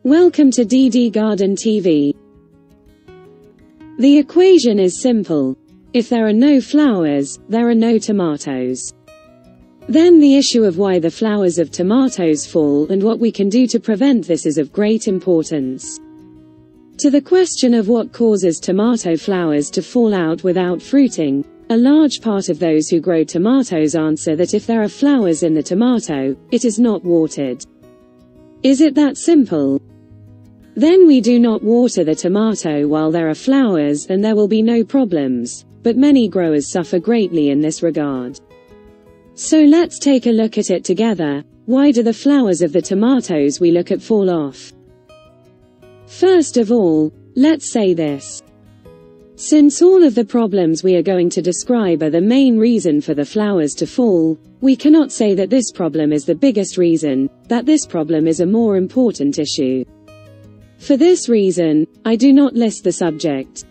Welcome to DD Garden TV. The equation is simple. If there are no flowers, there are no tomatoes. Then the issue of why the flowers of tomatoes fall and what we can do to prevent this is of great importance. To the question of what causes tomato flowers to fall out without fruiting, a large part of those who grow tomatoes answer that if there are flowers in the tomato, it is not watered. Is it that simple? Then we do not water the tomato while there are flowers and there will be no problems, but many growers suffer greatly in this regard. So let's take a look at it together. Why do the flowers of the tomatoes we look at fall off? First of all, let's say this. Since all of the problems we are going to describe are the main reason for the flowers to fall, we cannot say that this problem is the biggest reason, that this problem is a more important issue. For this reason, I do not list the subject.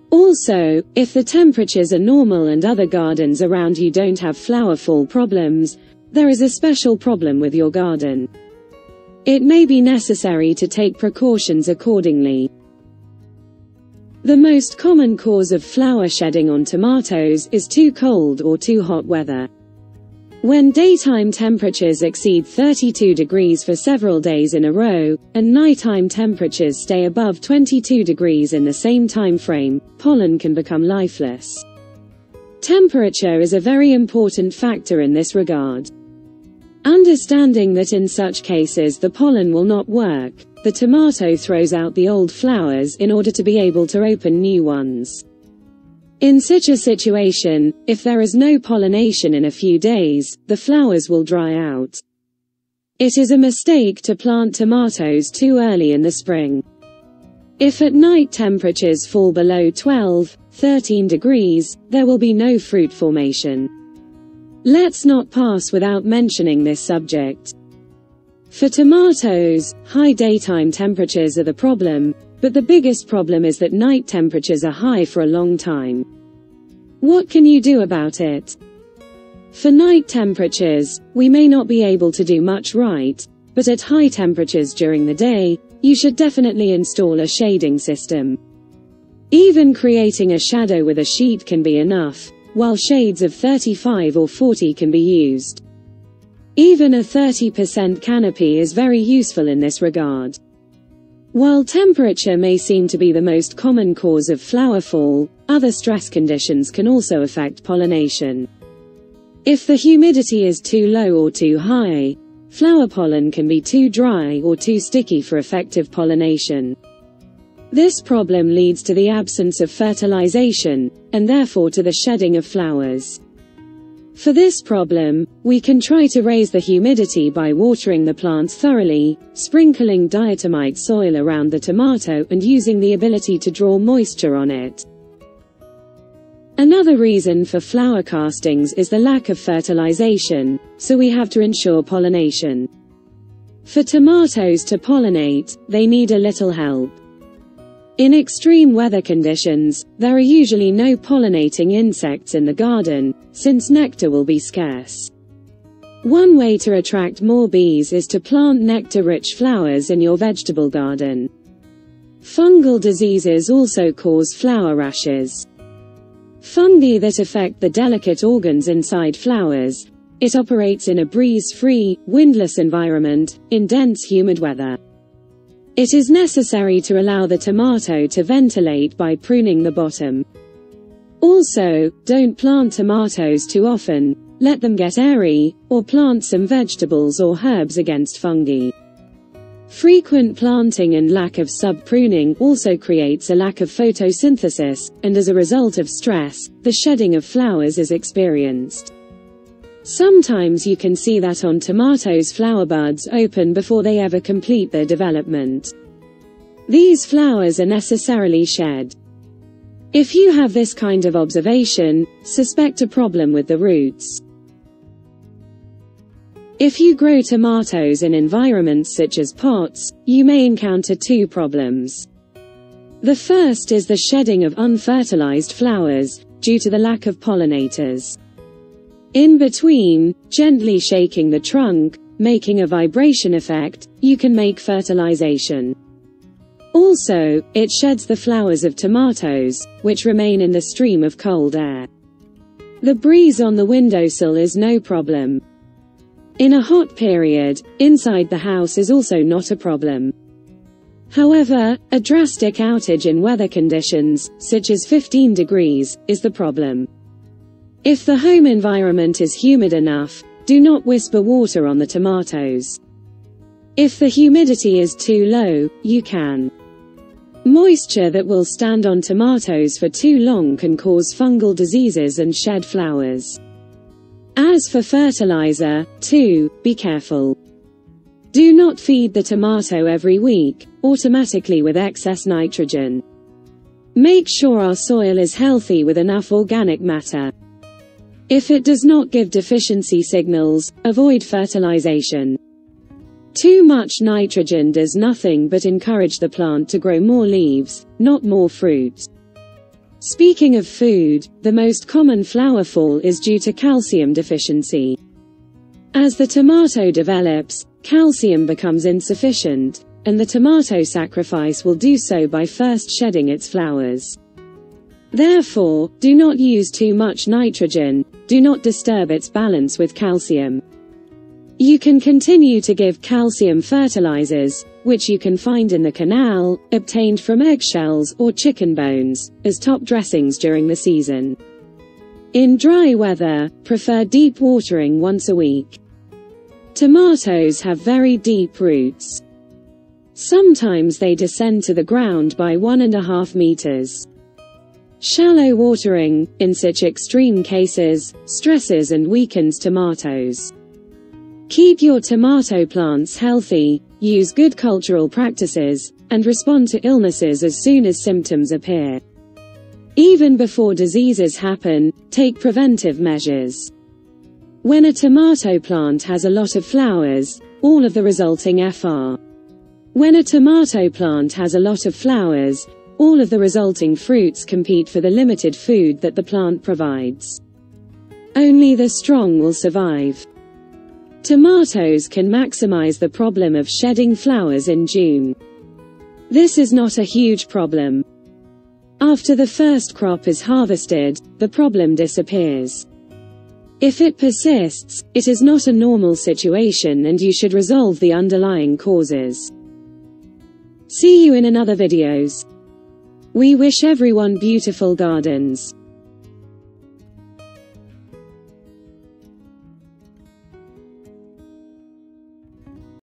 Also, if the temperatures are normal and other gardens around you don't have flower fall problems, there is a special problem with your garden. It may be necessary to take precautions accordingly. The most common cause of flower shedding on tomatoes is too cold or too hot weather. When daytime temperatures exceed 32 degrees for several days in a row, and nighttime temperatures stay above 22 degrees in the same time frame, pollen can become lifeless. Temperature is a very important factor in this regard. Understanding that in such cases the pollen will not work, the tomato throws out the old flowers in order to be able to open new ones. In such a situation, if there is no pollination in a few days, the flowers will dry out. It is a mistake to plant tomatoes too early in the spring. If at night temperatures fall below 12–13 degrees, there will be no fruit formation. Let's not pass without mentioning this subject. For tomatoes, high daytime temperatures are the problem, but the biggest problem is that night temperatures are high for a long time. What can you do about it? For night temperatures, we may not be able to do much right, but at high temperatures during the day, you should definitely install a shading system. Even creating a shadow with a sheet can be enough, while shades of 35 or 40 can be used. Even a 30% canopy is very useful in this regard. While temperature may seem to be the most common cause of flower fall, other stress conditions can also affect pollination. If the humidity is too low or too high, flower pollen can be too dry or too sticky for effective pollination. This problem leads to the absence of fertilization, and therefore to the shedding of flowers. For this problem, we can try to raise the humidity by watering the plants thoroughly, sprinkling diatomite soil around the tomato and using the ability to draw moisture on it. Another reason for flower castings is the lack of fertilization, so we have to ensure pollination. For tomatoes to pollinate, they need a little help. In extreme weather conditions, there are usually no pollinating insects in the garden, since nectar will be scarce. One way to attract more bees is to plant nectar-rich flowers in your vegetable garden. Fungal diseases also cause flower rashes. Fungi that affect the delicate organs inside flowers. It operates in a breeze-free, windless environment, in dense humid weather. It is necessary to allow the tomato to ventilate by pruning the bottom. Also, don't plant tomatoes too often, let them get airy, or plant some vegetables or herbs against fungi. Frequent planting and lack of sub-pruning also creates a lack of photosynthesis, and as a result of stress, the shedding of flowers is experienced. Sometimes you can see that on tomatoes flower buds open before they ever complete their development. These flowers are necessarily shed. If you have this kind of observation, suspect a problem with the roots. If you grow tomatoes in environments such as pots, you may encounter two problems. The first is the shedding of unfertilized flowers, due to the lack of pollinators. In between, gently shaking the trunk, making a vibration effect, you can make fertilization. Also, it sheds the flowers of tomatoes, which remain in the stream of cold air. The breeze on the windowsill is no problem. In a hot period, inside the house is also not a problem. However, a drastic outage in weather conditions, such as 15 degrees, is the problem. If the home environment is humid enough, do not whisper water on the tomatoes. If the humidity is too low, you can. Moisture that will stand on tomatoes for too long can cause fungal diseases and shed flowers. As for fertilizer, too, be careful. Do not feed the tomato every week, automatically with excess nitrogen. Make sure our soil is healthy with enough organic matter. If it does not give deficiency signals, avoid fertilization. Too much nitrogen does nothing but encourage the plant to grow more leaves, not more fruit. Speaking of food, the most common flower fall is due to calcium deficiency. As the tomato develops, calcium becomes insufficient, and the tomato sacrifice will do so by first shedding its flowers. Therefore, do not use too much nitrogen, do not disturb its balance with calcium. You can continue to give calcium fertilizers, which you can find in the canal, obtained from eggshells or chicken bones, as top dressings during the season. In dry weather, prefer deep watering once a week. Tomatoes have very deep roots. Sometimes they descend to the ground by 1.5 meters. Shallow watering, in such extreme cases, stresses and weakens tomatoes. Keep your tomato plants healthy, use good cultural practices, and respond to illnesses as soon as symptoms appear. Even before diseases happen, take preventive measures. When a tomato plant has a lot of flowers, all of the resulting FR. When a tomato plant has a lot of flowers, all of the resulting fruits compete for the limited food that the plant provides. Only the strong will survive. Tomatoes can maximize the problem of shedding flowers in June. This is not a huge problem. After the first crop is harvested, the problem disappears. If it persists, it is not a normal situation and you should resolve the underlying causes. See you in another videos. We wish everyone beautiful gardens.